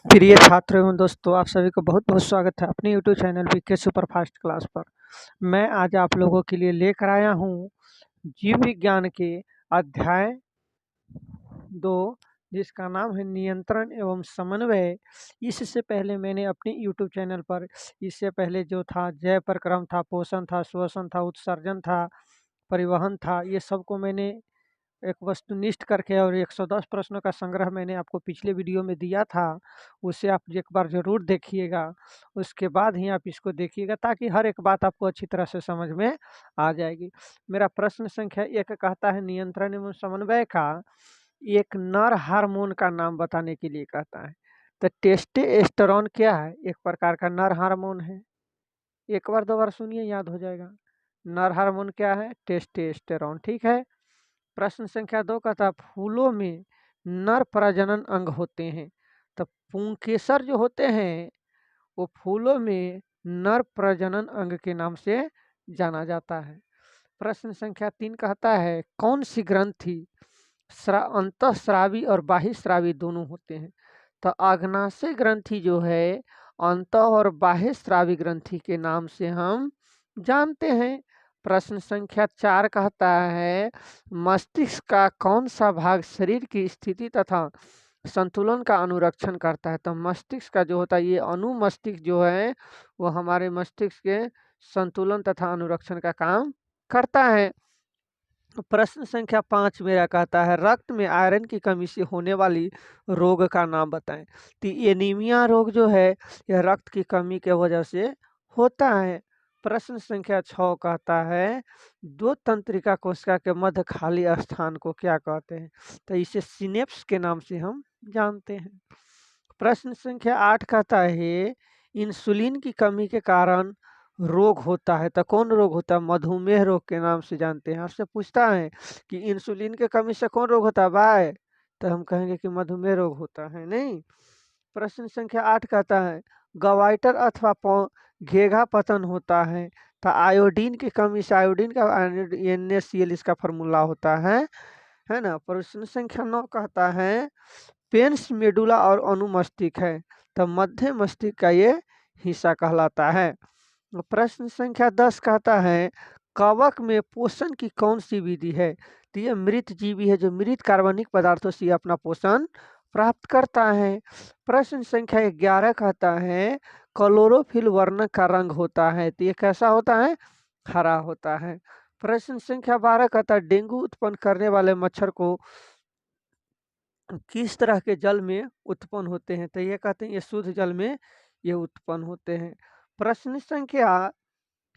प्रिय छात्र एवं दोस्तों, आप सभी को बहुत-बहुत स्वागत है अपने YouTube channel PK superfast class पर। मैं आज आप लोगों के लिए लेकर आया हूँ जीव विज्ञान के अध्याय 2, जिसका नाम है नियंत्रण एवं समन्वय। इससे पहले मैंने अपने यूट्यूब चैनल पर इससे पहले जो था जय प्रक्रम था, पोषण था, श्वसन था, उत्सर्जन था, परिवहन था, ये सबको मैंने एक वस्तुनिष्ठ करके और 110 प्रश्नों का संग्रह मैंने आपको पिछले वीडियो में दिया था। उसे आप एक बार ज़रूर देखिएगा। उसके बाद ही आप इसको देखिएगा ताकि हर एक बात आपको अच्छी तरह से समझ में आ जाएगी। मेरा प्रश्न संख्या 1 कहता है नियंत्रण एवं समन्वय का एक नर हार्मोन का नाम बताने के लिए कहता है। तो टेस्टोस्टेरोन क्या है? एक प्रकार का नर हार्मोन है। एक बार 2 बार सुनिए, याद हो जाएगा। नर हार्मोन क्या है? टेस्टोस्टेरोन। ठीक है। प्रश्न संख्या 2 का था फूलों में नर प्रजनन अंग होते हैं। तो पुंकेसर जो होते हैं वो फूलों में नर प्रजनन अंग के नाम से जाना जाता है। प्रश्न संख्या 3 कहता है कौन सी ग्रंथि अंतःस्रावी और बाह्यस्रावी दोनों होते हैं। तो आग्नाशय ग्रंथि जो है अंतः और बाह्यस्रावी ग्रंथि के नाम से हम जानते हैं। प्रश्न संख्या 4 कहता है मस्तिष्क का कौन सा भाग शरीर की स्थिति तथा संतुलन का अनुरक्षण करता है। तो मस्तिष्क का जो होता है ये अनुमस्तिष्क जो है वो हमारे मस्तिष्क के संतुलन तथा अनुरक्षण का काम करता है। प्रश्न संख्या 5 मेरा कहता है रक्त में आयरन की कमी से होने वाली रोग का नाम बताएं। तो एनीमिया रोग जो है यह रक्त की कमी के वजह से होता है। प्रश्न संख्या 6 कहता है दो तंत्रिका कोशिका के मध्य खाली स्थान को क्या कहते हैं। तो इसे सिनेप्स के नाम से हम जानते हैं। प्रश्न संख्या 8 कहता है इंसुलिन की कमी के कारण रोग होता है। तो कौन रोग होता है? मधुमेह रोग के नाम से जानते हैं। आपसे पूछता है कि इंसुलिन के कमी से कौन रोग होता है भाई, तो हम कहेंगे कि मधुमेह रोग होता है। नहीं। प्रश्न संख्या 8 कहता है गवाइटर अथवा घेघा पतन होता है। तो आयोडीन की कमी से आयोडीन का NaCl इसका फॉर्मूला होता है ना। प्रश्न संख्या 9 कहता है पेंस मेडुला और अनुमस्तिष्क है। तो मध्य मस्तिष्क का ये हिस्सा कहलाता है। प्रश्न संख्या 10 कहता है कवक में पोषण की कौन सी विधि है। तो ये मृत जीवी है जो मृत कार्बनिक पदार्थों से अपना पोषण प्राप्त करता है। प्रश्न संख्या 11 कहता है क्लोरोफिल वर्णक का रंग होता है। तो ये कैसा होता है? हरा होता है। प्रश्न संख्या 12 कहता है डेंगू उत्पन्न करने वाले मच्छर को किस तरह के जल में उत्पन्न होते हैं। तो ये कहते हैं ये शुद्ध जल में ये उत्पन्न होते हैं। प्रश्न संख्या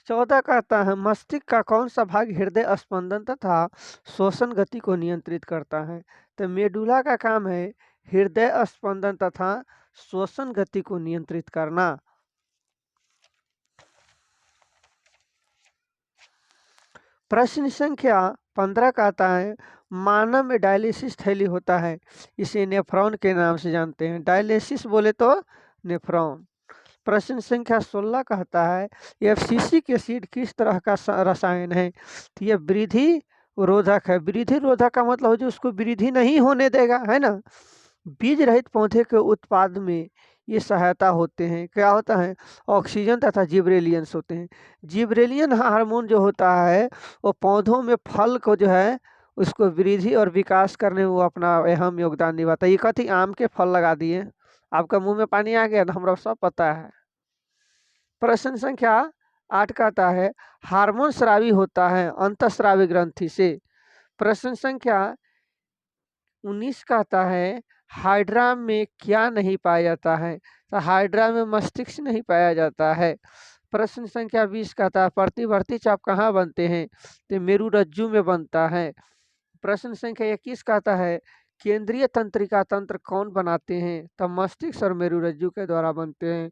14 कहता है मस्तिष्क का कौन सा भाग हृदय स्पंदन तथा श्वसन गति को नियंत्रित करता है। तो मेडुला का काम है हृदय स्पंदन तथा श्वसन गति को नियंत्रित करना। प्रश्न संख्या 15 कहता है मानव में डायलिसिस थैली होता है, इसे नेफ्रॉन के नाम से जानते हैं। डायलिसिस बोले तो नेफ्रॉन। प्रश्न संख्या 16 कहता है एफसीसिक एसिड किस तरह का रसायन है। तो यह वृद्धि रोधक है। वृद्धि रोधक का मतलब जो उसको वृद्धि नहीं होने देगा, है ना। बीज रहित पौधे के उत्पाद में ये सहायता होते हैं। क्या होता है? ऑक्सीजन तथा जिब्रेलियंस होते हैं। जिब्रेलियन हार्मोन जो होता है वो पौधों में फल को जो है उसको वृद्धि और विकास करने में वो अपना अहम योगदान निभाता है। ये कथी आम के फल लगा दिए, आपका मुंह में पानी आ गया ना, हमरा सब पता है। प्रश्न संख्या 8 कहता है हार्मोन स्रावी होता है अंतःस्रावी ग्रंथि से। प्रश्न संख्या 19 कहता है हाइड्रा में क्या नहीं पाया जाता है। तो हाइड्रा में मस्तिष्क नहीं पाया जाता है। प्रश्न संख्या 20 कहता है प्रतिवर्ती चाप कहाँ बनते हैं। तो मेरुरज्जु में बनता है। प्रश्न संख्या 21 कहता है केंद्रीय तंत्रिका तंत्र कौन बनाते हैं। तो मस्तिष्क और मेरुरज्जु के द्वारा बनते हैं।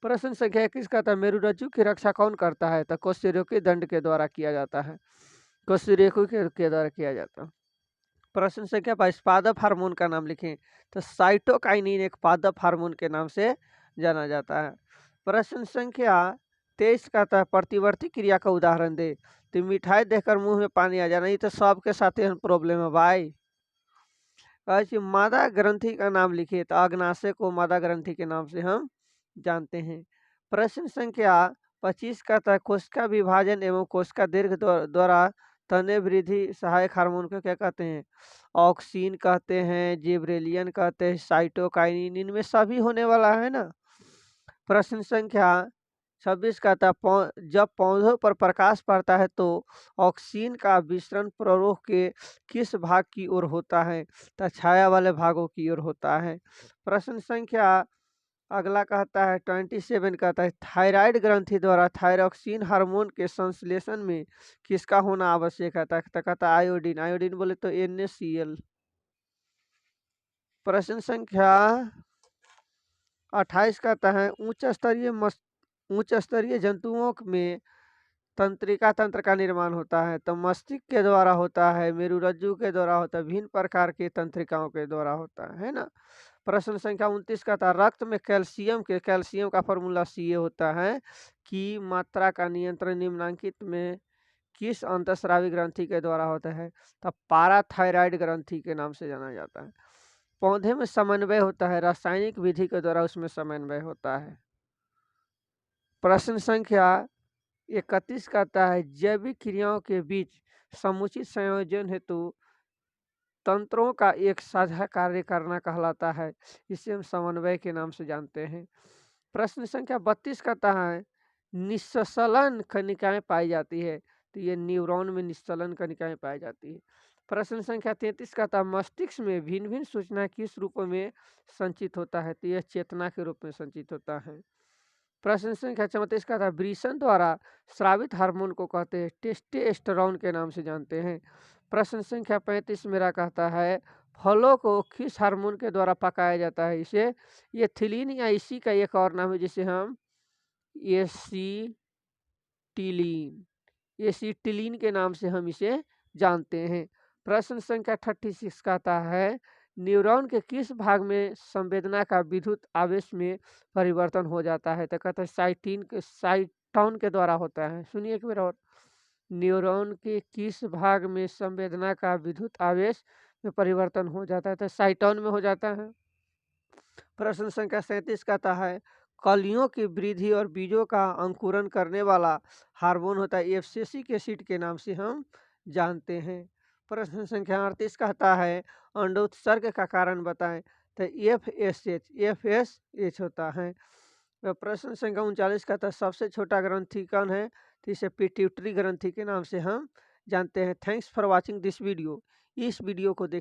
प्रश्न संख्या 21 कहता है मेरुरज्जु की रक्षा कौन करता है। तो कशेरुकी दंड के द्वारा किया जाता है। कशेरुकी के द्वारा किया जाता है। प्रश्न संख्या 22 पादप हार्मोन का नाम लिखें। तो साइटोकाइनिन एक पादप हार्मोन के नाम से जाना जाता है। प्रश्न संख्या 23 कहता है प्रतिवर्ती क्रिया का उदाहरण दे। तो मिठाई देखकर मुंह में पानी आ जाना, ये तो सबके साथ प्रॉब्लम है भाई। आज मादा ग्रंथि का नाम लिखिए, तो अग्नाशय को मादा ग्रंथि के नाम से हम जानते हैं। प्रश्न संख्या 25 कहता है कोशिका विभाजन एवं कोशिका दीर्घ द्वारा तने वृद्धि सहायक हार्मोन को क्या कहते हैं? ऑक्सीन कहते हैं, जिब्रेलियन कहते हैं, साइटोकाइनिन, इनमें सभी होने वाला है ना। प्रश्न संख्या 26 कहता है जब पौधों पर प्रकाश पड़ता है तो ऑक्सीन का विसरण प्ररोह के किस भाग की ओर होता है? तो छाया वाले भागों की ओर होता है। प्रश्न संख्या अगला कहता है 27 कहता है थायराइड ग्रंथि द्वारा थायरॉक्सिन हार्मोन के संश्लेषण में किसका होना आवश्यक है? तो कहता है आयोडीन। आयोडीन बोले तो NaCl। प्रश्न संख्या 28 कहता है उच्च स्तरीय जंतुओं में तंत्रिका तंत्र का निर्माण होता है, तो मस्तिष्क के द्वारा होता है, मेरुरज्जु के द्वारा होता है, विभिन्न प्रकार के तंत्रिकाओं के द्वारा होता है ना। प्रश्न संख्या 29 का था रक्त में कैल्शियम का फॉर्मूला Ca होता है कि मात्रा का नियंत्रण निम्नलिखित में किस अंतःस्रावी ग्रंथि के द्वारा होता है? तो पाराथायराइड ग्रंथि के नाम से जाना जाता है। पौधे में समन्वय होता है, रासायनिक विधि के द्वारा उसमें समन्वय होता है। प्रश्न संख्या 31 कहता है जैविक क्रियाओं के बीच समुचित संयोजन हेतु तंत्रों का एक साझा कार्य करना कहलाता है, इसे हम समन्वय के नाम से जानते हैं। प्रश्न संख्या 32 कहता है निस्सलन कणिकाएं पाई जाती है, तो ये न्यूरॉन में निस्सलन कणिकाएं पाई जाती है। प्रश्न संख्या 33 कहता है मस्तिष्क में भिन्न भिन्न सूचना किस रूप में संचित होता है? तो यह चेतना के रूप में संचित होता है। प्रश्न संख्या 34 का था वृषण द्वारा स्रावित हार्मोन को कहते हैं टेस्टोस्टेरोन के नाम से जानते हैं। प्रश्न संख्या 35 मेरा कहता है फलों को किस हार्मोन के द्वारा पकाया जाता है? इसे एथिलीन या इसी का एक और नाम है जिसे हम एसीटिलीन के नाम से हम इसे जानते हैं। प्रश्न संख्या 36 कहता है न्यूरॉन के किस भाग में संवेदना का विद्युत आवेश में परिवर्तन हो जाता है? तो कहता है साइटोन के द्वारा होता है। सुनिए एक बार और, न्यूरॉन के किस भाग में संवेदना का विद्युत आवेश में परिवर्तन हो जाता है? तो साइटोन में हो जाता है। प्रश्न संख्या 37 कहता है कलियों की वृद्धि और बीजों का अंकुरन करने वाला हार्मोन होता है एब्सिसिक एसिड के नाम से हम जानते हैं। प्रश्न संख्या 38 कहता है अंडोत्सर्ग का कारण बताएं, तो FSH होता है। तो प्रश्न संख्या 39 कहता है सबसे छोटा ग्रंथि कौन है? तो इसे पिट्यूटरी ग्रंथि के नाम से हम जानते हैं। Thanks for watching this video. इस वीडियो को देख